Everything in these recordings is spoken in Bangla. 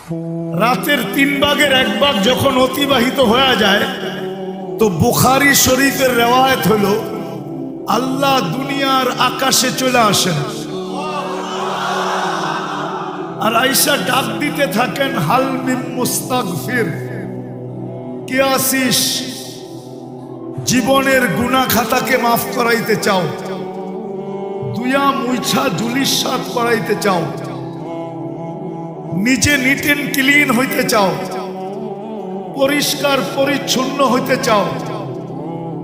রাতের 3 ভাগের 1 ভাগ যখন অতিবাহিত হয়ে যায় তো বুখারী শরীফের রিওয়ায়াত হলো আল্লাহ দুনিয়ার আকাশে চলে আসেন আর আয়েশা ডাক দিতে থাকেন হাল মিন মুস্তাগফির, কে আসিস জীবনের গুনাহ খাতাকে মাফ করাইতে চাও, দুয়া মুইছা জুলিস সাত করাইতে চাও, নিজে নিট এন্ড ক্লিন হইতে চাও, পরিষ্কার পরিচ্ছন্ন হইতে চাও,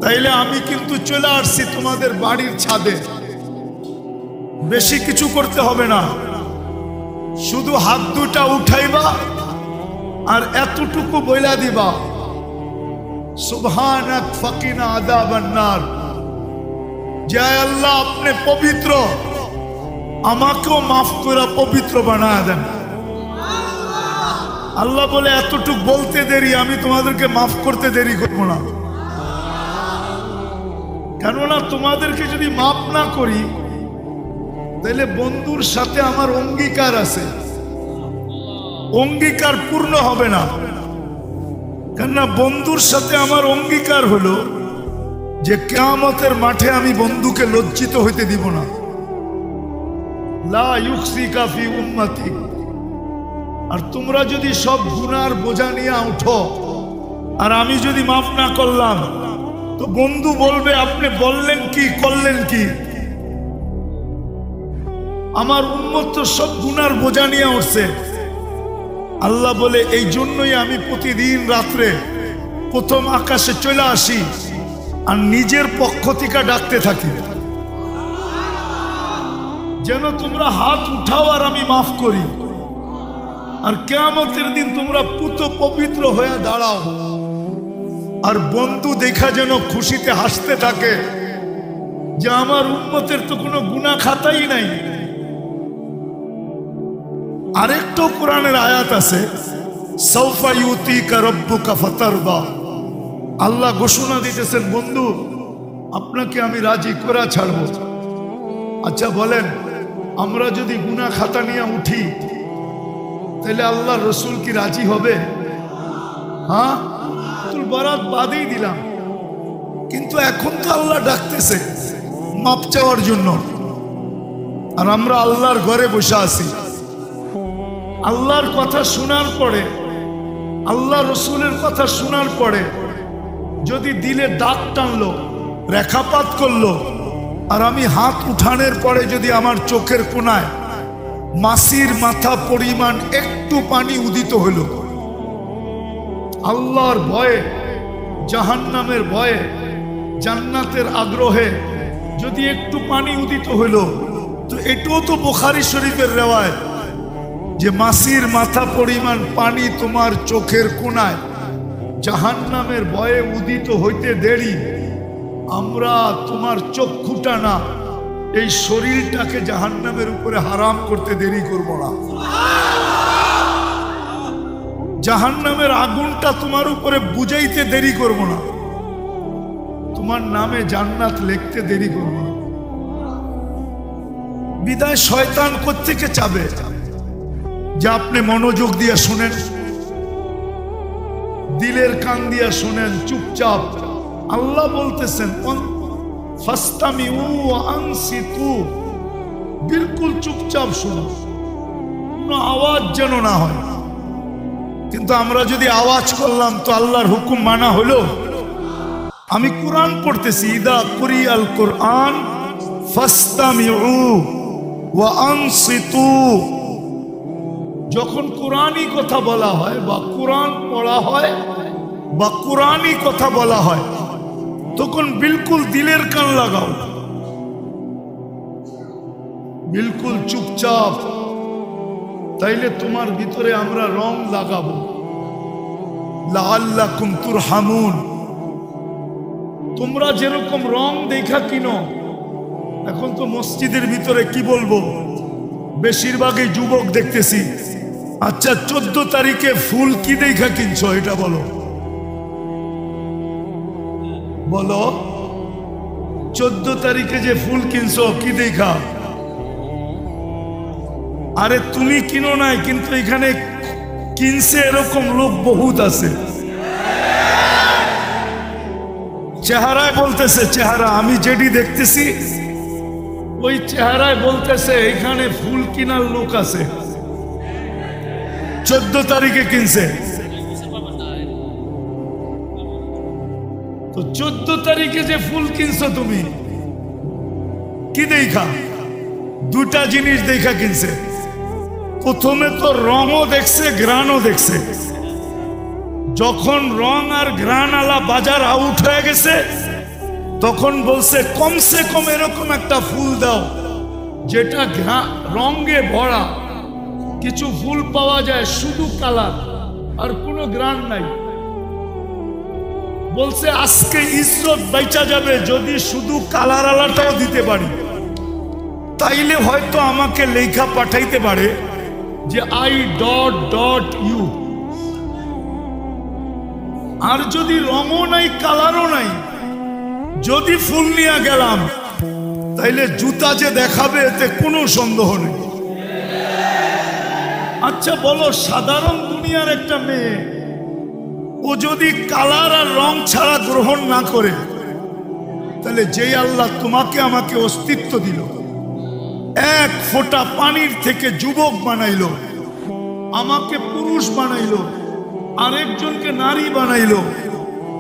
তাইলে আমি কিন্তু চলে আসছি তোমাদের বাড়ির ছাদে। বেশি কিছু করতে হবে না, শুধু হাত দুটা উঠাইবা আর এতটুকু বইলা দিবা সুবহানাক ফাকিনা আযাবান নার, জয় আল্লাহ আপনি পবিত্র, আমাকেও মাফ করে পবিত্র বানায় দেন। আল্লাহ বলে এতটুকু বলতে দেরি, আমি তোমাদেরকে মাফ করতে দেরি করবো না, কেননা তোমাদেরকে যদি মাফ না করি তাহলে বন্ধুর সাথে আমার অঙ্গীকার আছে, অঙ্গীকার পূর্ণ হবে না। কেননা বন্ধুর সাথে আমার অঙ্গীকার হলো যে কিয়ামতের মাঠে আমি বন্ধুকে লজ্জিত হইতে দিব না। লা ইউখসিকা ফি উম্মতি, আর তোমরা যদি সব গুনার বোঝা নিয়ে উঠো আর আমি যদি মাফ না করলাম তো বন্ধু বলবে আপনি বললেন কি করলেন কি, আমার উম্মত তো সব গুনার বোঝা নিয়ে উঠছে। আল্লাহ বলে এই জন্যই আমি প্রতিদিন রাত্রে প্রথম আকাশে চলে আসি আর নিজের পক্ষ থেকে ডাকতে থাকি যেন তোমরা হাত উঠাও আর আমি মাফ করি, আর কিয়ামতের দিন তোমরা পুত পবিত্র হয়ে দাঁড়াও আর বন্ধু দেখা যেন খুশিতে হাসতে থাকে যে আমার উম্মতের তো কোনো গুনাহ খাতাই নাই। আরেকটা কোরআনের আয়াত আছে সাউফা ইউতিকা রাব্বুকা ফাতারদা, আল্লাহ ঘোষণা দিতেছেন বন্ধু আপনাকে আমি রাজি করে ছাড়বো। আচ্ছা বলেন, আমরা যদি গুনাহ খাতা নিয়ে উঠি তাহলে আল্লাহ রসুল কি রাজি হবে? হ্যাঁ, তুই বরাত বাদেই দিলাম, কিন্তু এখন তো আল্লাহ ডাকতেছে মাপ চাওয়ার জন্য, আর আমরা আল্লাহর ঘরে বসে আছি। আল্লাহর কথা শোনার পরে, আল্লাহ রসুলের কথা শোনার পরে যদি দিলে দাগ টানলো, রেখাপাত করলো, আর আমি হাত উঠানোর পরে যদি আমার চোখের কোণায় মাছির মাথা পরিমাণ একটু পানি উদিত হলো, আল্লাহর ভয়ে, জাহান্নামের ভয়ে, জান্নাতের আগ্রহে যদি একটু পানি উদিত হলো, তো এটাও তো বুখারী শরীফের রিওয়ায়াত যে মাছির মাথা পরিমাণ পানি তোমার চোখের কোণায় জাহান্নামের ভয়ে উদিত হইতে দেরি, আমরা তোমার চক্ষুটা না এই শরীরটাকে জাহান্নামের উপরে হারাম করতে দেরি করব না। জাহান্নামের আগুনটা তোমার উপরে বুঝাইতে দেরি করব না, তোমার নামে জান্নাত লিখতে দেরি করব না। বিদায় শয়তান কোত্থেকে চাবে যে আপনি মনোযোগ দিয়ে শুনেন, দিলের কান দিয়ে শুনেন চুপচাপ। আল্লাহ বলতেছেন ফাস্তামিউ ওয়া আনসিতু, বিলকুল চুপচাপ শুনো, কোনো আওয়াজ যেন না হয়। কিন্তু আমরা যদি আওয়াজ করলাম তো আল্লাহর হুকুম মানা হলো? আমি কোরআন পড়তেছি, ইদা কুরিয়াল কোরআন ফাস্তামিউ ওয়া আনসিতু, যখন কোরআনই কথা বলা হয় বা কোরআন পড়া হয় বা কোরআনই কথা বলা হয় তখন বিলকুল দিলের কান লাগাও, বিলকুল চুপচাপ, তাইলে তোমার ভিতরে আমরা রং লাগাবো লাআল্লাকুম তুরহামুন। তোমরা যেরকম রং দেখা কিনো, এখন তো মসজিদের ভিতরে কি বলবো বেশিরভাগই যুবক দেখতেছি। আচ্ছা 14 তারিখে ফুল কি দেখা কিনছো এটা বলো, বলো 14 তারিখে যে ফুল কিনছো কি দেখা? আরে তুমি কিনো নাই, কিন্তু এখানে কিনছে এরকম লোক বহুত আছে। চেহারায় বলতেছে, চেহারা আমি যেটি দেখতেছি ওই চেহারায় বলতেছে এখানে ফুল কিনার লোক আছে। 14 তারিখে কিনছে, তো 14 তারিখে যে ফুল কিনছো তুমি কি দেখা? দুটা জিনিস দেখা কিনছে। প্রথমে তো রঙও দেখছে, ঘ্রাণও দেখছে। যখন রং আর ঘ্রাণ আলা বাজার আউট হয়ে গেছে তখন বলছে কমসে কম এরকম একটা ফুল দাও যেটা রঙে ভরা। কিছু ফুল পাওয়া যায় শুধু কালার আর কোনো ঘ্রাণ নাই। বলছে আজকে ইজ্জত বাইচা যাবে যদি শুধু কালার আলাটাও দিতে পারি, তাইলে হয়তো আমাকে লেখা পাঠাইতে পারে যে I.ইউ। আর যদি রঙও নাই কালারও নাই, যদি ফুল নিয়ে গেলাম তাইলে জুতা যে দেখাবে এতে কোনো সন্দেহ নেই। আচ্ছা বলো, সাধারণ দুনিয়ার একটা মেয়ে ও যদি কালার আর রং ছাড়া গ্রহণ না করে, তাহলে যেই আল্লাহ তোমাকে আমাকে অস্তিত্ব দিল, এক ফোঁটা পানির থেকে যুবক বানাইলো, আমাকে পুরুষ বানাইলো, আরেকজনকে নারী বানাইলো,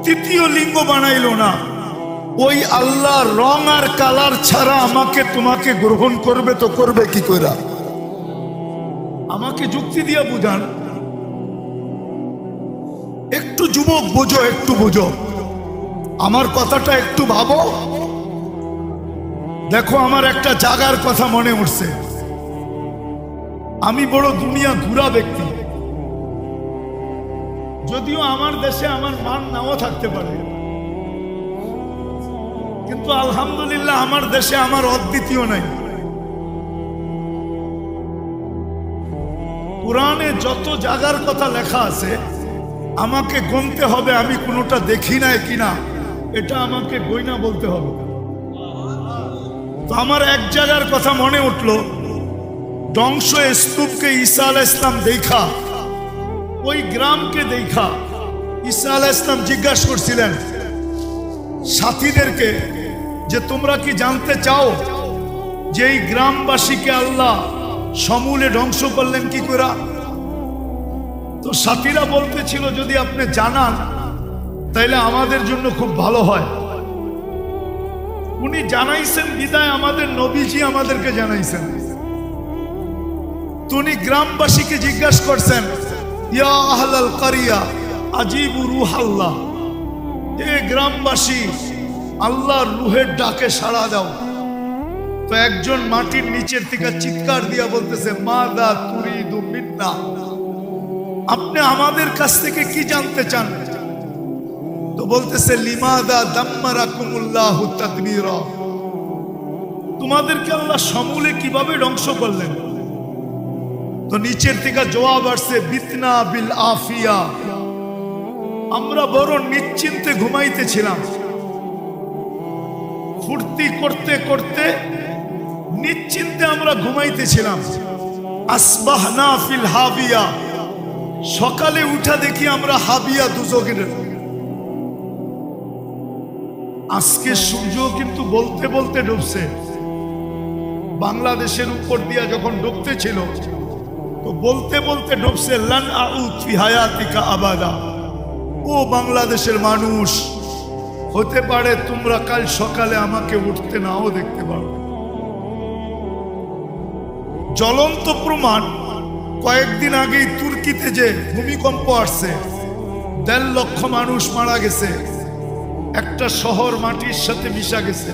তৃতীয় লিঙ্গ বানাইলো না, ওই আল্লাহ রং আর কালার ছাড়া আমাকে তোমাকে গ্রহণ করবে তো করবে কি করে? আমাকে যুক্তি দিয়ে বুঝান। একটু যুবক বোঝো, একটু বোঝো, আমার কথাটা একটু ভাবো। দেখো আমার একটা জায়গার কথা মনে উঠছে। আমি বড় দুনিয়া ঘুরা ব্যক্তি, যদিও আমার দেশে আমার মান নাও থাকতে পারে, কিন্তু আলহামদুলিল্লাহ আমার দেশে আমার অদ্বিতীয় নাই। কোরআনে যত জায়গার কথা লেখা আছে আমাকে গুনতে হবে আমি কোনোটা দেখি নাই কিনা, এটা আমাকে গয়না বলতে হবে। তো আমার এক জায়গার কথা মনে উঠলো, ধ্বংস স্তূপকে ঈসা আলাইহিস সালাম দেখা, ওই গ্রামকে দেখা ঈসা আলাইহিস সালাম জিজ্ঞাসা করছিলেন সাথীদেরকে যে তোমরা কি জানতে চাও যে এই গ্রামবাসীকে আল্লাহ সমূলে ধ্বংস করলেন কি করে? তো সাথীরা বলতেছিল যদি আপনি জানান তাইলে আমাদের জন্য খুব ভালো হয়। উনি জানাইছেন বিদায় আমাদের নবীজি আমাদেরকে জানাইছেন। উনি গ্রামবাসীকে জিজ্ঞাসা করছেন, ইয়া আহলাল কারিয়া আজিবু রূহাল্লাহ, এ গ্রামবাসী আল্লাহর রূহের ডাকে সাড়া দাও। তো একজন মাটির নিচের থেকে চিৎকার দিয়া বলতেছে, মাদা তুরিদু মিন্না, আপনি আমাদের কাছ থেকে কি জানতে চান? তো বলতেছে লিমাদা দাম্মারাকুমুল্লাহু তাদবীরা, তোমাদেরকে আল্লাহ সমূলে কিভাবে ধ্বংস করলেন? তো নিচের থেকে জবাব আসছে, বিতনা বিল আফিয়া, আমরা বড় নিশ্চিন্তে ঘুমাইতেছিলাম, ফুর্তি করতে করতে নিশ্চিন্তে আমরা ঘুমাইতেছিলাম। আসবাহনা ফিল হাবিয়া, সকালে উঠা দেখি আমরা হাবিয়া দুজকের। আজকে সূর্য কিন্তু বলতে বলতে ডুবছে। বাংলাদেশের উপর দিয়া যখন ডুবতে ছিল তো বলতে বলতে ডুবছে, লান আউদ ফি হায়াতিকা আবাদা, ও বাংলাদেশের মানুষ, হতে পারে তোমরা কাল সকালে আমাকে উঠতে নাও দেখতে পারবে। জ্বলন্ত প্রমাণ, কয়েকদিন আগেই তুর্কিতে যে ভূমিকম্প আসছে, 1.5 লক্ষ মানুষ মারা গেছে, একটা শহর মাটির সাথে মিশা গেছে।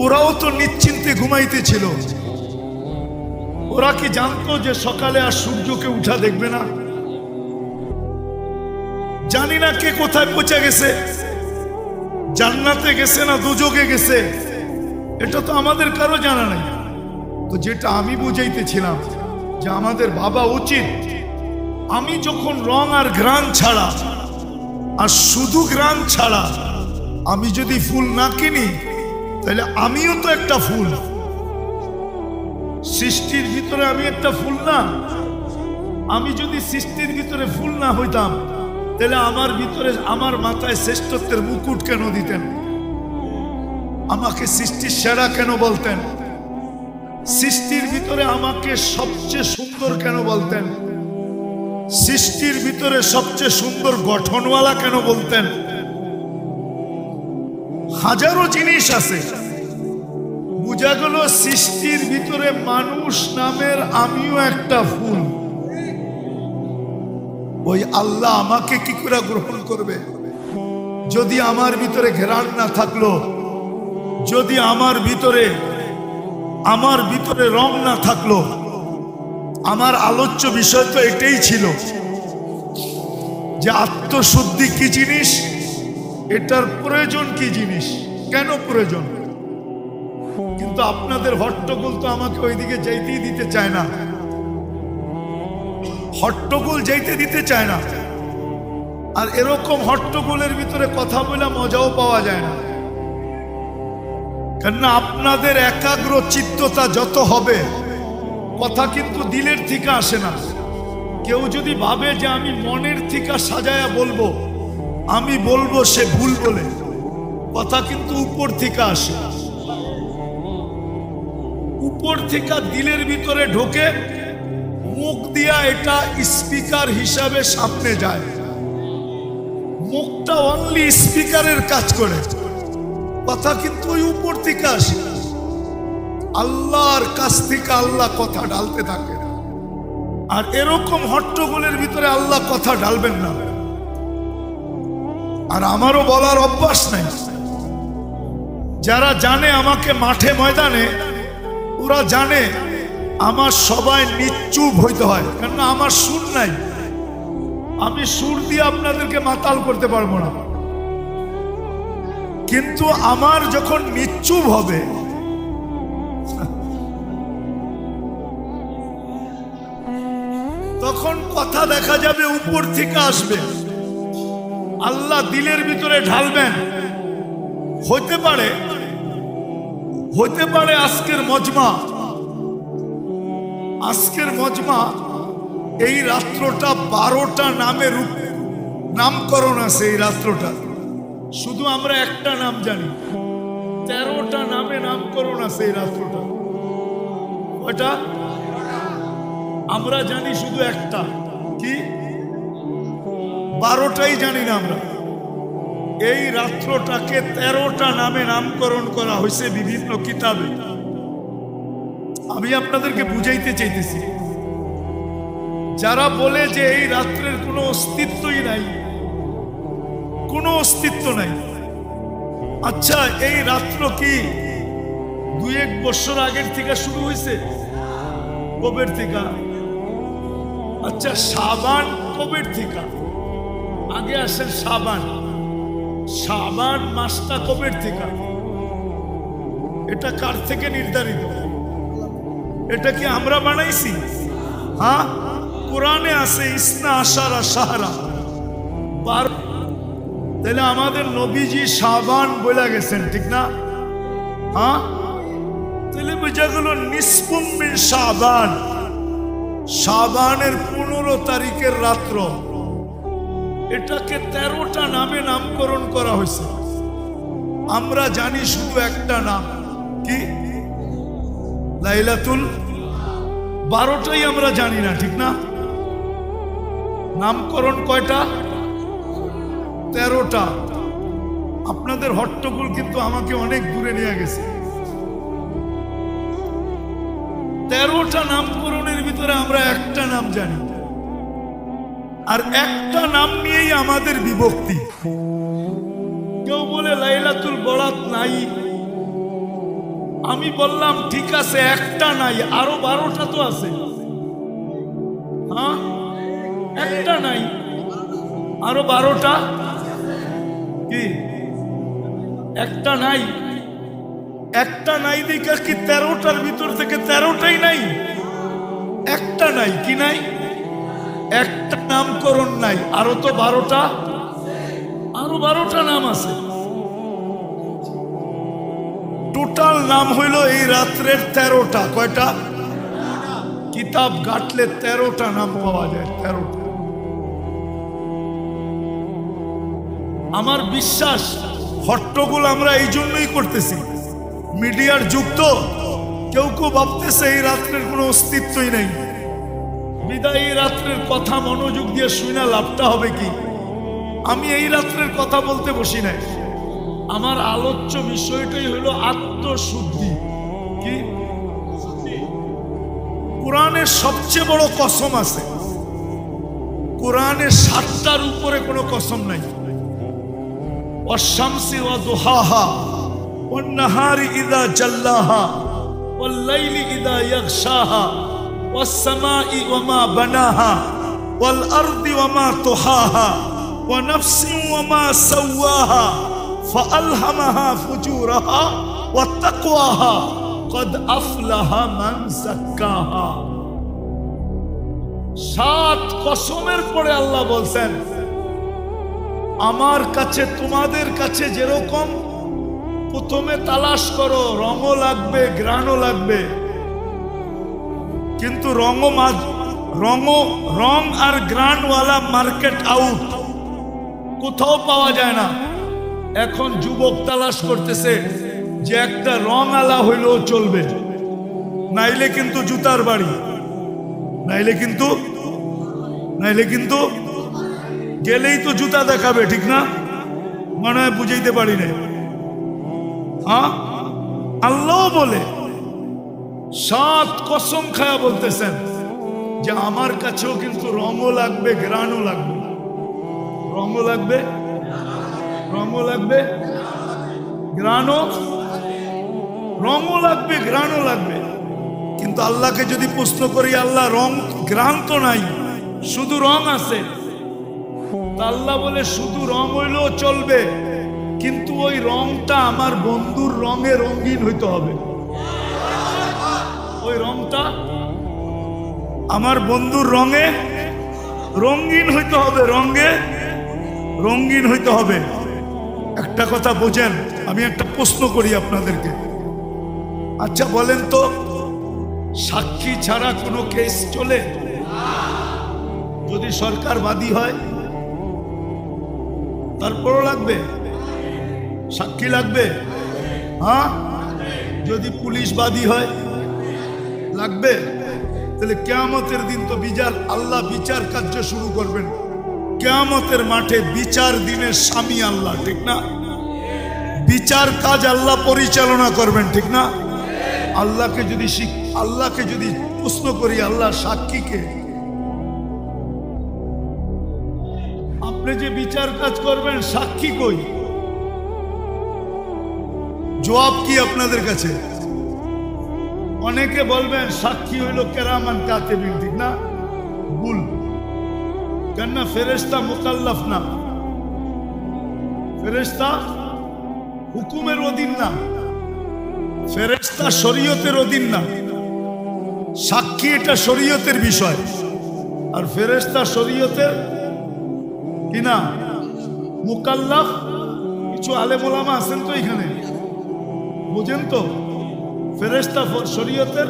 ওরাও তো নিশ্চিন্তে ঘুমাইতেছিল। ওরা কি জানতো যে সকালে আর সূর্যকে উঠা দেখবে না? জানি না কে কোথায় পৌঁছে গেছে, জান্নাতে গেছে না দুজকে গেছে, এটা তো আমাদের কারো জানা নাই। তো যেটা আমি বুঝাইতেছিলাম যে আমাদের ভাবা উচিত, আমি যখন রং আর ঘ্রাণ ছাড়া আর শুধু ঘ্রাণ ছাড়া আমি যদি ফুল না কিনি, তাহলে আমিও তো একটা ফুল। সৃষ্টির ভিতরে আমি একটা ফুল না? আমি যদি সৃষ্টির ভিতরে ফুল না হইতাম তাহলে আমার ভিতরে আমার মাথায় শ্রেষ্ঠত্বের মুকুট কেন দিতেন? আমাকে সৃষ্টির সেরা কেন বলতেন? সৃষ্টির ভিতরে আমাকে সবচেয়ে সুন্দর কেন বলতেন? সৃষ্টির ভিতরে সবচেয়ে সুন্দর গঠনওয়ালা কেন বলতেন? হাজারো জিনিস আছে। বুঝা গেল সৃষ্টির ভিতরে মানুষ নামের আমিও একটা ফুল। ওই আল্লাহ আমাকে কি করে গ্রহণ করবে যদি আমার ভিতরে ঘেরান না থাকলো, যদি আমার ভিতরে রং না থাকলো? আমার আলোচ্য বিষয় তো এটাই ছিল যে আত্মশুদ্ধি কি জিনিস, এটার প্রয়োজন কি জিনিস, কেন প্রয়োজন। কিন্তু আপনাদের হট্টগোল তো আমাকে ওইদিকে যাইতেই দিতে চায় না, হট্টগোল যাইতে দিতে চায় না। আর এরকম হট্টগোলের ভিতরে কথা বলে মজাও পাওয়া যায় না, কেননা আপনাদের একাগ্র চিত্ততা যত হবে কথা কিন্তু দিলের থেকে আসে না। কেউ যদি ভাবে যে আমি মনের থেকে সাজায়া বলবো, আমি বলবো, সে ভুল বলে। কথা কিন্তু উপর থেকে আসে, উপর থেকে দিলের ভিতরে ঢোকে, মুখ দিয়া এটা স্পিকার হিসাবে সামনে যায়। মুখটা অনলি স্পিকারের কাজ করে, কথা কিন্তু ওই উপর থেকে আসে। আল্লাহর কাছ থেকে আল্লাহ কথা ঢালতে থাকে। আর এরকম হট্টগোলের ভিতরে আল্লাহ কথা ঢালবেন না। আর আমারও বলার অভ্যাস নাই। যারা জানে আমাকে মাঠে ময়দানে, ওরা জানে আমার সবাই নিশ্চুপ হইতে হয়, কেননা আমার সুর নাই। আমি সুর দিয়ে আপনাদেরকে মাতাল করতে পারবো না। কিন্তু আমার যখন নিশ্চুপ হবে, তখন কথা দেখা যাবে উপর থেকে আসবে, আল্লাহ দিলের ভিতরে ঢালবেন। হইতে পারে আজকের মজমা এই রাত্রটা 12টা নামের নামকরণ আছে। এই রাত্রটা শুধু আমরা একটা নাম জানি, 13টা নামে নামকরণ আছে এই রাত্রটা। ওটা আমরা জানি শুধু একটা, কি 12টাই জানি না আমরা। এই রাত্রটাকে 13টা নামে নামকরণ করা হয়েছে বিভিন্ন কিতাবে। আমি আপনাদেরকে বুঝাইতে চাইতেছি, যারা বলে যে এই রাত্রের কোনো অস্তিত্বই নাই, কোনো অস্তিত্ব নাই। আচ্ছা, এই রাত্র কি 2-1 বছর আগের থেকে শুরু হয়েছে? কবের থেকে? আচ্ছা, শাবান কবের থেকে? আগে আসেন শাবান মাসটা কবের থেকে? এটা কার থেকে নির্ধারিত? এটা কি আমরা বানাইছি? হ্যাঁ, কোরআনে আছে ইসনা আশারা শাহরা, 12। তাহলে আমাদের নবীজি শাবান বলে গেছেন, ঠিক না? হ্যাঁ, তাহলে বোঝা গেল নিসফুম মিন শাবান, শাবানের 15 তারিখের রাত্র। এটাকে 13টা নামে নামকরণ করা হয়েছে। আমরা জানি শুধু একটা নাম, কি? লাইলাতুল। 12টাই আমরা জানি না, ঠিক না? নামকরণ কয়টা? 13টা। আপনাদের হট্টগোল কিন্তু আমাকে অনেক দূরে নিয়ে গেছে। 13টা নামকরণের ভিতরে আমরা একটা নাম জানি, আর একটা নাম নিয়েই আমাদের বিভক্তি। কেউ বলে লাইলাতুল বরাত নাই, আমি বললাম ঠিক আছে, একটা নাই, আরো 12টা তো আছে। হ্যাঁ, একটা নাই, আরো 12টা। কি একটা নাই? একটা নাই দেখা কি 13টার ভিতর থেকে 13টাই নাই? একটা নাই, কি নাই? একটা নামকরণ নাই, আরো তো 12টা, আরো 12টা নাম আছে। টোটাল নাম হইল এই রাত্রের 13টা। কয়টা? কিতাব ঘাটলে 13টা নাম পাওয়া যায়, 13টা। আমার বিশ্বাস হট্টগোল আমরা এই জন্যই করতেছি, মিডিয়ার যুগ তো, কেউ কেউ ভাবতেছে এই রাত্রের কোনো অস্তিত্বই নেই, বিদায় এই রাত্রের কথা মনোযোগ দিয়ে শুনে লাভটা হবে কি? আমি এই রাত্রের কথা বলতে বসি নাই, আমার আলোচ্য বিষয়টাই হলো আত্মশুদ্ধি। কি? কোরআনের সবচেয়ে বড় কসম আছে, কোরআনের 7টার উপরে কোনো কসম নাই। والشمس وضحاها والنهار إذا جلاها والليل إذا يغشاها والسماء وما بناها والأرض وما طحاها ونفس وما سواها فألهمها فجورها وتقواها قد أفلح من زكاها। 7 কসমের পরে আল্লাহ বলছেন, আমার কাছে তোমাদের কাছে যেরকম প্রথমে তালাশ করো, রঙও লাগবে, গ্রানও লাগবে, কিন্তু রং আর গ্রানওয়ালা মার্কেট আউট, কোথাও পাওয়া যায় না। এখন যুবক তালাশ করতেছে যে একটা রং আলা হইলেও চলবে, নাইলে কিন্তু জুতার বাড়ি, নাইলে কিন্তু গেলেই তো জুতা দেখাবে, ঠিক না? মনে হয় বুঝাইতে পারি না। হ্যাঁ, আল্লাহ বলে 7 কসম খায়া বলতেছেন যে আমার কাছেও কিন্তু রঙও লাগবে, গ্রানও লাগবে, রঙও লাগবে, রঙও লাগবে, গ্রানও, রঙও লাগবে, গ্রানও লাগবে। কিন্তু আল্লাহকে যদি প্রশ্ন করি, আল্লাহ রং গ্রান তো নাই, শুধু রং আছে, আল্লাহ বলে শুধু রং হইলেও চলবে, কিন্তু ওই রংটা আমার বন্ধুর রঙে রঙিন হইতে হবে। ওই রংটা আমার বন্ধুর রঙে রঙিন হইতে হবে, রঙে রঙিন হইতে হবে। একটা কথা বোঝেন, আমি একটা প্রশ্ন করি আপনাদেরকে, আচ্ছা বলেন তো, সাক্ষী ছাড়া কোনো কেস চলে? যদি সরকার বাদী হয় তারপরও লাগবে, সাক্ষী লাগবে। হ্যাঁ, যদি পুলিশ বাদী হয় লাগবে। তাহলে কিয়ামতের দিন তো আল্লাহ বিচার কার্য শুরু করবেন, কিয়ামতের মাঠে বিচার দিনের স্বামী আল্লাহ, ঠিক না? বিচার কাজ আল্লাহ পরিচালনা করবেন, ঠিক না? আল্লাহকে যদি প্রশ্ন করি, আল্লাহ সাক্ষীকে, আপনি যে বিচার কাজ করবেন সাক্ষী কই? জবাব কি আপনাদের কাছে? অনেকে বলবেন সাক্ষী হইল কেরামান কাতিবিন, ঠিক না? ভুল। কেন না? ফেরেশতা মুকাল্লাফ না, ফেরেশতা হুকুমের অধীন না, ফেরেশতা শরীয়তের অধীন না। সাক্ষী এটা শরীয়তের বিষয়, আর ফেরেশতা শরীয়তের কিনা মুকাল্লাফ। কিছু আলেম ওলামা আছেন তো এখানে, বুঝেন তো? ফেরেশতা শরীয়তের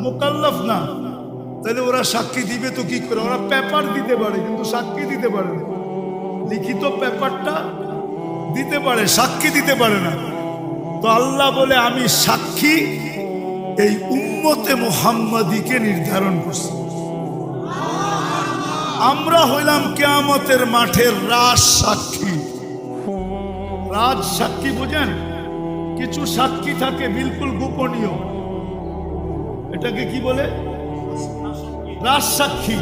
মুকাল্লাফ না, তাহলে ওরা সাক্ষী দিবে তো কি করে? ওরা পেপার দিতে পারে কিন্তু সাক্ষী দিতে পারে না, লিখিত পেপারটা দিতে পারে, সাক্ষী দিতে পারে না। তো আল্লাহ বলে আমি সাক্ষী এই উম্মতে মুহাম্মাদীকে নির্ধারণ করছি। আমরা হইলাম কিয়ামতের মাঠের রাজ সাক্ষী। রাজ সাক্ষী বুঝেন? কিছু সাক্ষী থাকে বিলকুল গোপনীয়, এটাকে কি বলে? রাজ সাক্ষী।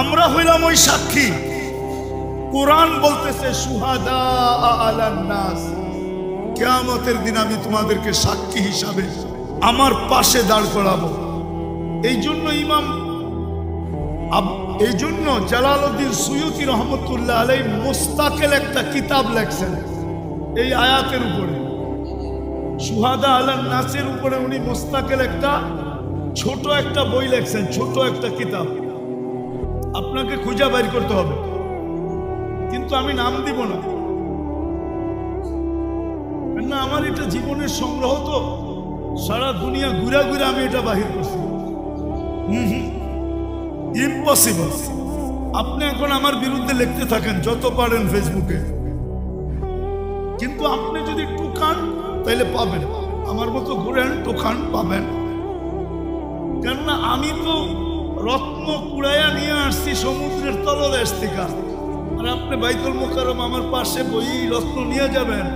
আমরা হইলাম ওই সাক্ষী। কোরআন বলতেছে শুহাদা আলান নাস, কিয়ামতের দিন আমি তোমাদেরকে সাক্ষী হিসাবে আমার পাশে দাঁড় করাবো। এই জন্য জালালউদ্দিন সুয়ুতী রহমতুল্লাহ আলাইহি মুস্তাকিল একটা কিতাব লেখছেন এই আয়াতের উপরে, শুহাদা আলান নাসের উপরে। উনি মুস্তাকিল একটা ছোট একটা বই লেখছেন, ছোট একটা কিতাব। আপনাকে খুঁজে বের করতে হবে, কিন্তু আমি নাম দিব না, না আমার এটা জীবনের সংগ্রহ, তো সারা দুনিয়া ঘুরা ঘুরে আমি এটা বাহির করছি। ইম্পসিবল। আপনি এখন আমার বিরুদ্ধে লিখতে থাকেন যত পারেন ফেসবুকে, কিন্তু আপনি যদি টুকান তাইলে পাবেন। আমার মতো ঘুরেন, টুকান, পাবেন। কেননা আমি তো রত্ন কুড়াইয়া নিয়ে আসছি সমুদ্রের তলদেশ থেকে, আর আপনি বাইতুল মুকাররম আমার পাশে বই রত্ন নিয়ে যাবেন?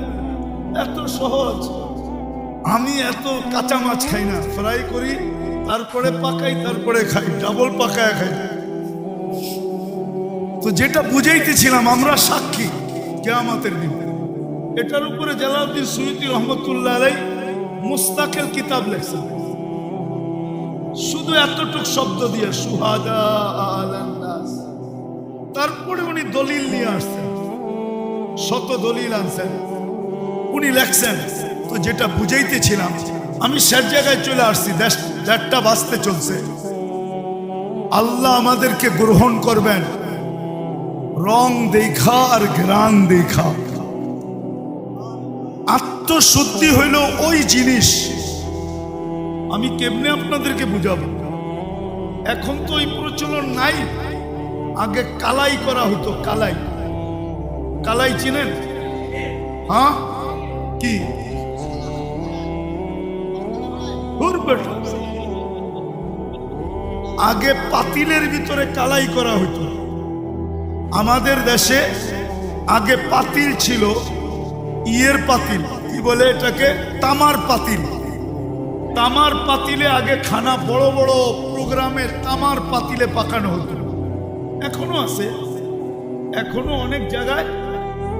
এত সহজ। আমি এত কাঁচা মাছ খাই না, ফ্রাই করি, তারপরে পাকাই, তারপরে খাই, ডাবল পাকায় খাই। তো যেটা বুঝাইতেছিলাম, আমরা সাক্ষী কিয়ামতের দিন। এটার উপরে জালালউদ্দিন সুয়ুতী রহমতুল্লাহ আলাইহি মুস্তাকিল কিতাব লেখছেন, শুধু এতটুক শব্দ দিয়ে, সুহাদা আলান নাস। তারপরে উনি দলিল নিয়ে আসছেন, শত দলিল আনছেন, উনি লেখছেন। তো যেটা বুঝাইতেছিলাম, আমি শেষ জায়গায় চলে আসছি, দেড়টা বাজতে চলছে। আল্লাহ আমাদেরকে গ্রহণ করবেন রং দেখা আর ঘ্রাণ দেখা। আত্মশুদ্ধি হইল ওই জিনিস, আমি কেমনে আপনাদেরকে বুঝাবো? এখন তো ওই প্রচলন নাই। আগে কালাই করা হতো, কালাই। কালাই চিনেন? হ্যাঁ, কি আগে পাতিলের ভিতরে কালাই করা হতো। আমাদের দেশে আগে পাতিল ছিল, ইয়ের পাতিল, কি বলে এটাকে, তামার পাতিল। তামার পাতিলে আগে খানা, বড় বড় প্রোগ্রামে তামার পাতিলে পাকানো হতো। এখনো আছে, এখনো অনেক জায়গায়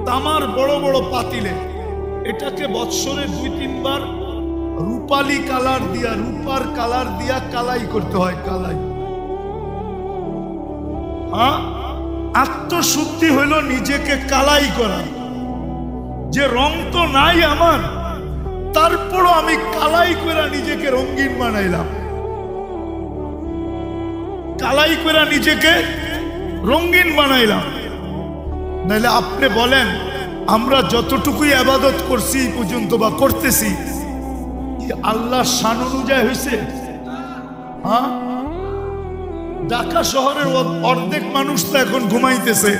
তামার বড় বড় পাতিলে। এটাকে বৎসরে 2-3 বার রূপালি কালার দিয়া, রূপার কালার দিয়া কালাই করতে হয়, কালাই। হ্যাঁ, আত্মশুদ্ধি হইল নিজেকে কালাই করা। যে রং তো নাই আমার, তারপরও আমি কালাই করে নিজেকে রঙিন বানাইলাম। কালাই করে নিজেকে রঙিন বানাইলাম। নাইলে আপনি বলেন, আমরা যতটুকুই ইবাদত করছি পর্যন্ত বা করতেছি, কি আল্লাহর শান অনুযায়ী হয়েছে? হ্যাঁ, ঢাকা শহরের অর্ধেক মানুষ তো এখন ঘুমাইতেছে,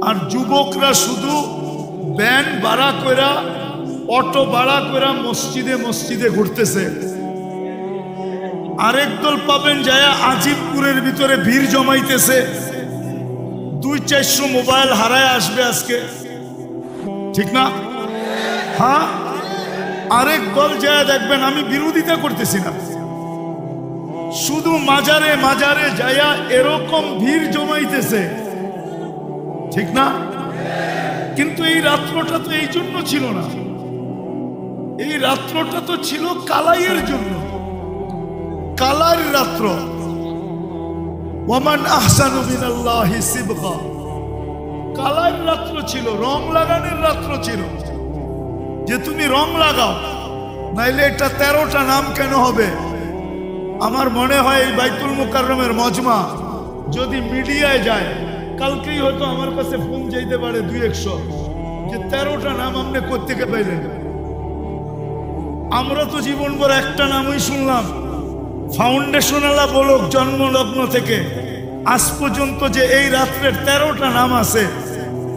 আর যুবকরা শুধু ভ্যান ভাড়া কইরা, অটো ভাড়া কইরা মসজিদে মসজিদে ঘুরতেছে। আরেক দল পাবেন যায় আজিমপুরের ভিতরে ভিড় জমাইতেছে, 200-400 মোবাইল হারায় আসবে আজকে, ঠিক না? হ্যাঁ, আরেক দল যায় দেখবেন, আমি বিরোধিতা করতেছি না, শুধু মাজারে মাজারে যায়া এরকম ভিড় জমাইতেছে, ঠিক না? কিন্তু এই রাত্রটা তো এই জন্য ছিল না, এই রাত্রটা তো ছিল কালাইয়ের জন্য, কালার রাত্র। ওয়ামান আহসানু মিনাল্লাহি সিবগা, কালার রাত্র ছিল, রং লাগানোর রাত্র ছিল, যে তুমি রং লাগাও, নাইলে এটা 13টা নাম কেন হবে? আমার মনে হয় এই বাইতুল মুকাররমের মজমা যদি মিডিয়ায় যায়, কালকেই হয়তো আমার কাছে ফোন যাইতে পারে 200-100, যে 13টা নাম আপনি কোত্থেকে পাইলেন? আমরা তো জীবনভর একটা নামই শুনলাম, ফাউন্ডেশনালা বলক জন্মলগ্ন থেকে আজ পর্যন্ত, যে এই রাত্রের 13টা নাম আছে,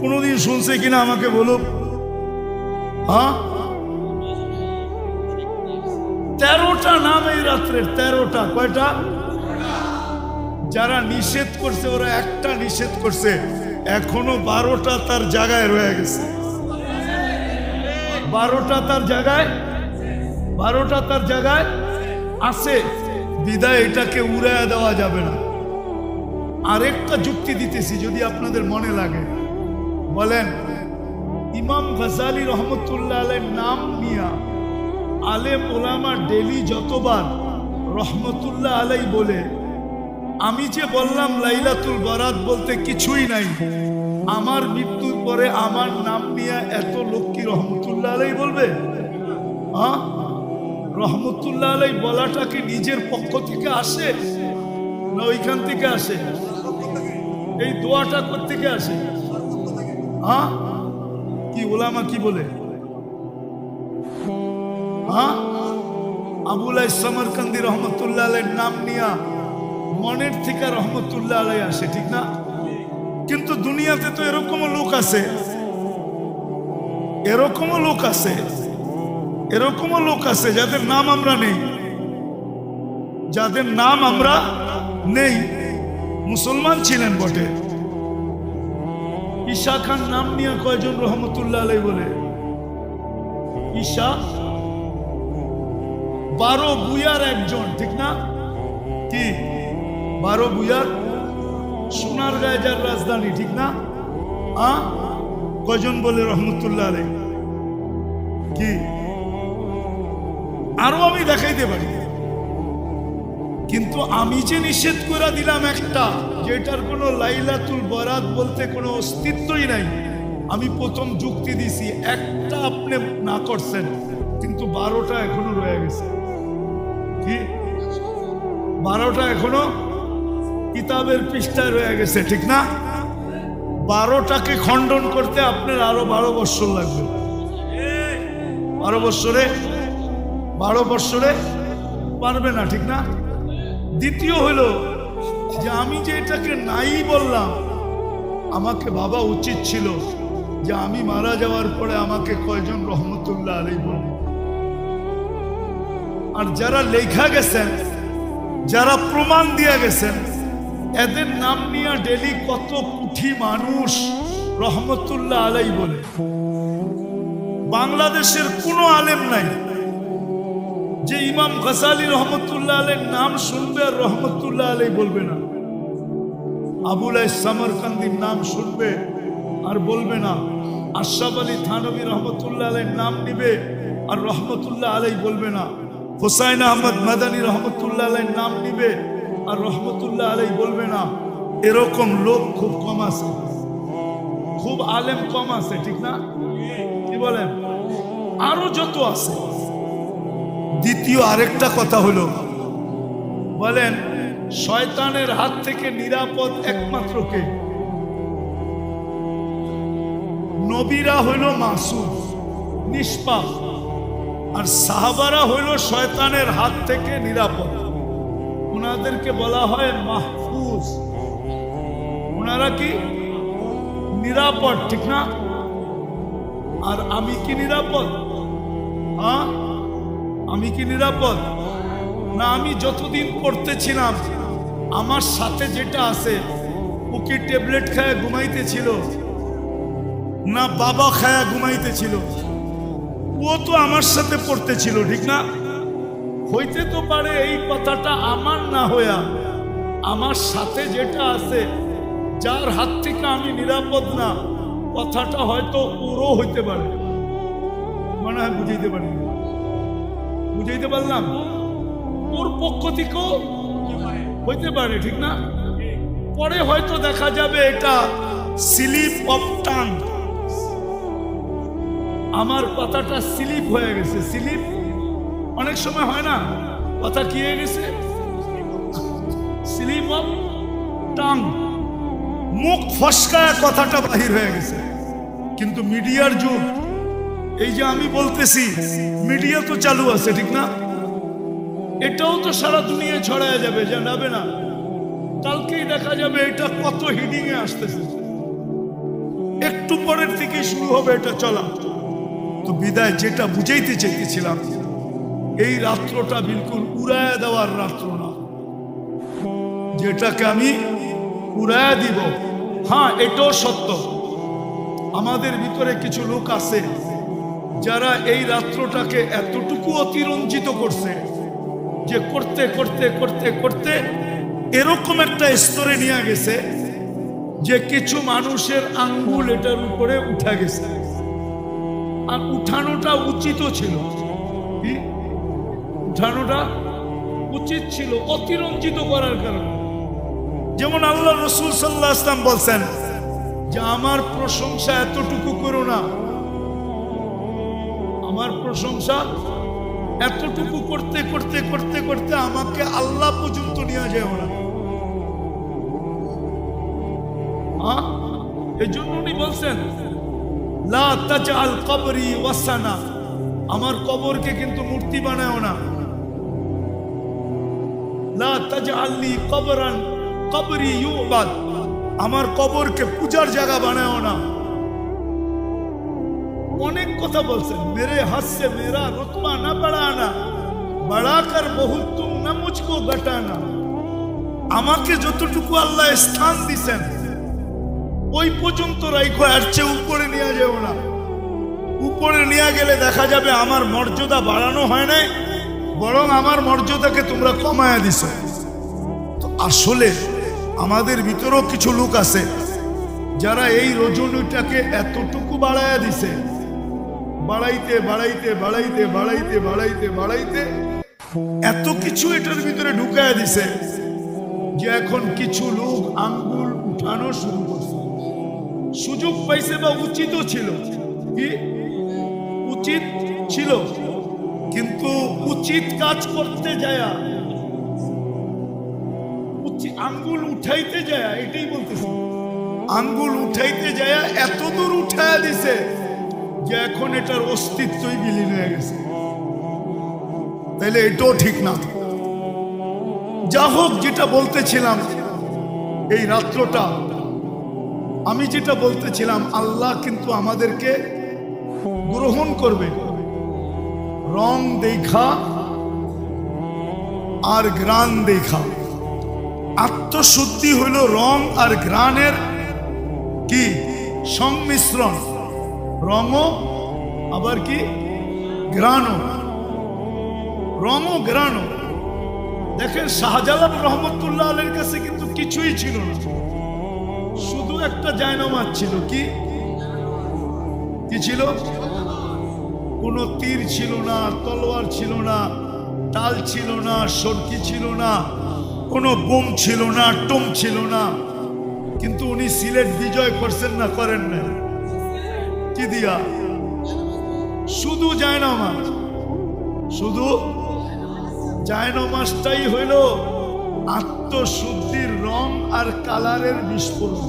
কোনোদিন শুনছে কিনা আমাকে বলুক। হ্যাঁ, 13টা নাম এই রাত্রের, 13টা। কয়টা? যারা নিষেধ করছে ওরা একটা নিষেধ করছে, এখনো 12টা তার জায়গায় রয়ে গেছে। 12টা তার জায়গায়, 12টা তার জায়গায় আছে, বিদায় এটাকে উড়াইয়া দেওয়া যাবে না। আরেকটা যুক্তি দিতেছি, যদি আপনাদের মনে লাগে। বলেন, ইমাম গজালি রহমতুল্লাহ আলাইহির নাম নিয়া আলেম ওলামা ডেলি যতবার রহমতুল্লাহ আলাইহি বলে, আমি যে বললাম লাইলাতুল বারাত বলতে কিছুই নাই, আমার মৃত্যুর পরে আমার নাম নিয়ে এত লোক কি রহমতুল্লাহ আলাইহি বলবে? হ্যাঁ, রহমতুল্লাহ আলাইহি বলাটা কি নিজের পক্ষ থেকে আসে না ওইখান থেকে আসে? এই দোয়াটা কোত্থেকে আসে? হ্যাঁ, কি ওলামা কি বলে? হ্যাঁ, আবুল সামরকান্দি রহমতুল্লাহ আলাইহির নাম নিয়া মনের থেকে রহমতুল্লাহ আলাইহি আসে, ঠিক না? কিন্তু দুনিয়াতে তো এরকমও লোক আছে, এরকমও লোক আছে, এরকমও লোক আছে যাদের নাম আমরা নেই, যাদের নাম আমরা নেই, মুসলমান ছিলেন বটে। ঈশা খান নাম নিয়ে কয়জন রহমতুল্লাহ আলাইহি বলে? ঈশা 12 বুয়ার একজন, ঠিক না? কি 12 বুয়ার? সোনার গায়ে যার রাজধানী, ঠিক না? কয়জন বলে রহমতুল্লাহ আলাইহি? কি আরো আমি দেখাইতে পারি, কিন্তু আমি যে নিষেধ করে দিলাম একটা, যেটার কোনো লাইলাতুল বরাত বলতে কোনো অস্তিত্বই নাই, আমি প্রথম যুক্তি দিছি, একটা আপনি না করছেন, কিন্তু 12টা এখনো রয়ে গেছে। কি 12টা এখনো কিতাবের পৃষ্ঠায় রয়ে গেছে, ঠিক না? 12টাকে খণ্ডন করতে আপনার আরো 12 বছর লাগবে। 12 বছরে পারবে না, ঠিক না? দ্বিতীয় হলো যে আমি যে এটাকে নাই বললাম, আমাকে ভাবা উচিত ছিল যে আমি মারা যাওয়ার পরে আমাকে কয়জন রহমতুল্লাহ আলাইহি বলে। আর যারা লেখা গেছেন, যারা প্রমাণ দিয়ে গেছেন, এদের নাম নিয়ে ডেলি কত কোটি মানুষ রহমতুল্লাহ আলাইহি বলে। বাংলাদেশের কোনো আলেম নাই যে ইমাম গাজালি রহমতুল্লাহ আলাইহির নাম শুনবে আর রহমতুল্লাহ আলাইহি বলবে না। আবুল সামরকান্দির নাম শুনবে আর বলবে না। আশরাফ আলী থানভী রহমতুল্লাহ আলাইহির নাম নিবে আর রহমতুল্লাহ আলাইহি বলবে না। হুসাইন আহমদ মাদানী রহমতুল্লাহ আলাইহির নাম নিবে আর রহমতুল্লাহ আলাইহি বলবে না। এরকম লোক খুব কম আছে, খুব আলেম কম আছে, ঠিক না? কি বলেন? আরো যত আছে। দ্বিতীয় আরেকটা কথা হলো, বলেন শয়তানের হাত থেকে নিরাপদ একমাত্র কে? নবীরা হইল মাসুম, নিষ্পাপ, আর সাহাবারা হইল শয়তানের হাত থেকে নিরাপদ। ওনাদেরকে বলা হয় মাহফুজ। ওনারা কি নিরাপদ, ঠিক না? আর আমি কি নিরাপদ? আমি কি নিরাপদ না? আমি যতদিন পড়তেছিলাম, আমার সাথে যেটা আছে, ও কি ট্যাবলেট খায় ঘুমাইতেছিল না বাবা খায়া ঘুমাইতেছিল? ও তো আমার সাথে পড়তেছিল, ঠিক না? হইতে তো পারে এই কথাটা আমার না হইয়া আমার সাথে যেটা আছে, যার হাত থেকে আমি নিরাপদ না, কথাটা হয়তো ওরও হইতে পারে। মনে হয় বুঝাইতে পারি, বুঝাইতে পারলাম? ওর পক্ষ থেকেও হইতে পারে, ঠিক না? পরে হয়তো দেখা যাবে এটা স্লিপ অফ টাং, আমার কথাটা স্লিপ হয়ে গেছে। স্লিপ অনেক সময় হয় না, কথা কি হয়ে গেছে? স্লিপ অফ টাং, মুখ ফসকায় কথাটা বাহির হয়ে গেছে। কিন্তু মিডিয়ার যুগ, এই যে আমি বলতেছি, মিডিয়া তো চালু আছে, ঠিক না? এটাও তো সারা দুনিয়া ছড়ায় যাবে, জানাবে না? কালকেই দেখা যাবে এটা কত হিডিং এ আসতেছে, একটু পরের থেকে শুরু হবে এটা চলা। তো বিদায় যেটা বুঝাইতে চাইতেছিলাম, এই রাত্রটা বিলকুল উড়ায় দেওয়ার রাত্র না, যেটাকে আমি উড়ায় দিব। হ্যাঁ, এটাও সত্য, আমাদের ভিতরে কিছু লোক আছে যারা এই রাত্রটাকে এতটুকু অতিরঞ্জিত করছে যে করতে করতে করতে করতে এরকম একটা স্তরে নিয়ে গেছে যে কিছু মানুষের আঙ্গুল এটার উপরে উঠা গেছে। আর উঠানোটা উচিত ছিল, কি উঠানোটা উচিত ছিল অতিরঞ্জিত করার কারণে। যেমন আল্লাহ রাসূল সাল্লাল্লাহু আলাইহি ওয়াসাল্লাম বলছেন যে আমার প্রশংসা এতটুকু করো না, আমার প্রশংসা এতটুকু করতে করতে করতে করতে আমাকে আল্লাহ পর্যন্ত নিয়ে যায় না। এই জন্য উনি বলছেন লা তাজআল কবরি ওয়াসানা, আমার কবরকে কিন্তু মূর্তি বানায়ও না। লা তাজআলনি কবরান কবরি ইউবাদ, আমার কবরকে পূজার জায়গা বানাও না। অনেক কথা বলছেন, মেরে হাত সে মেরা রুতবা না বাড়ানা, বাড়াকর বহুত তুম না মুঝকো ঘটানা। আমাকে যতটুকু আল্লাহ স্থান দিছেন ওই পর্যন্ত রাখো, এর চেয়ে উপরে নিয়ে যাও না। উপরে নিয়ে গেলে দেখা যাবে আমার মর্যাদা বাড়ানো হয় নাই, বরং আমার মর্যাদাকে তোমরা কমায়া দিছো। তো আসলে আমাদের ভিতরেও কিছু লোক আছে যারা এই রজনীটাকে এতটুকু বাড়ায়া দিছে, বাড়াইতে বাড়াইতে বাড়াইতে বাড়াইতে বাড়াইতে বাড়াইতে এত কিছু এটার ভিতরে ঢুকায়া দিছে যে এখন কিছু লোক আঙ্গুল উঠানো শুরু করছে। সুযোগ পাইছে বা উচিতও ছিল, কি উচিত ছিল, কিন্তু উচিত কাজ করতে যায় আঙ্গুল উঠাইতে যায়, এটাই বলতেছে, আঙ্গুল উঠাইতে যায় এত দূর উঠায়া দিছে যে এখন এটার অস্তিত্বই বিলীন হয়ে গেছে। তাইলে এটাও ঠিক না। যা হোক, যেটা বলতেছিলাম এই রাত্রটা, আমি যেটা বলতেছিলাম, আল্লাহ কিন্তু আমাদেরকে গ্রহণ করবে রং দেখা আর গ্রান দেখা। আত্মশুদ্ধি হইল রং আর গ্রানের কি সংমিশ্রণ, রঙও আবার কি গ্রানও, রঙও গ্রানও। দেখেন শাহজালাল রহমতুল্লাহ আলাইহির কাছে কিন্তু কিছুই ছিল না, শুধু একটা জায়নামাজ ছিল। কি ছিল? কোনো তীর ছিল না, তলোয়ার ছিল না, টাল ছিল না, সরকি ছিল না, কোনো বোম ছিল না, টোম ছিল না। কিন্তু উনি সিলেট বিজয় করছেন না, করেন না? কি দিয়া? শুধু জায়নামাজ, শুধু জায়নামাজটাই হইল আত্মশুদ্ধির রং আর কালারের বিস্ফোরণ।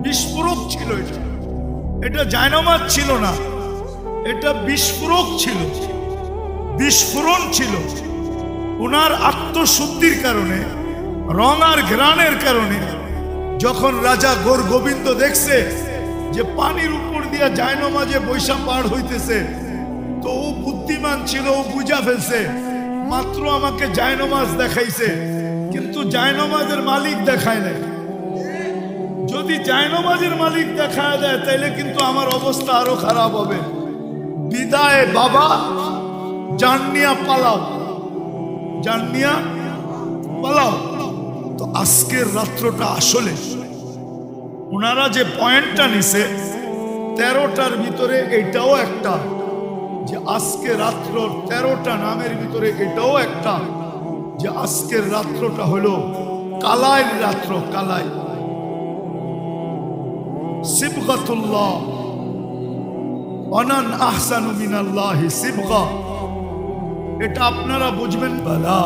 বিস্ফোরক ছিল এটা, এটা জায়নামাজ ছিল না, এটা বিস্ফোরক ছিল, বিস্ফোরণ ছিল। ওনার আত্মশুদ্ধির কারণে, রং আর ঘ্রাণের কারণে যখন রাজা গোর গোবিন্দ দেখছে যে পানির উপর দিয়া জায়নামাজে বৈশা পার হইতেছে, তো ও বুদ্ধিমান ছিল, ও বুঝা ফেলছে মাত্র আমাকে জায়নামাজ দেখাইছে, কিন্তু জায়নামাজের মালিক দেখায় নাই। যদি জায়নামাজের মালিক দেখায় দেয় তাইলে কিন্তু আমার অবস্থা আরো খারাপ হবে। বিদায় বাবা, জানিয়া পালাও, জানিয়া পালাও। তো আজকের রাত্রটা আসলে ওনারা যে পয়েন্টটা নিছে 13টার ভিতরে এটাও একটা, যে আজকে রাত্র 13টা নামের ভিতরে এটাও একটা, যে আজকের রাত্রটা হলো কালাইর রাত্র। কালাই সিবগাতুল্লাহ, অনান আহসানু মিনাল্লাহি সিবগা, এটা আপনারা বুঝবেন। বালা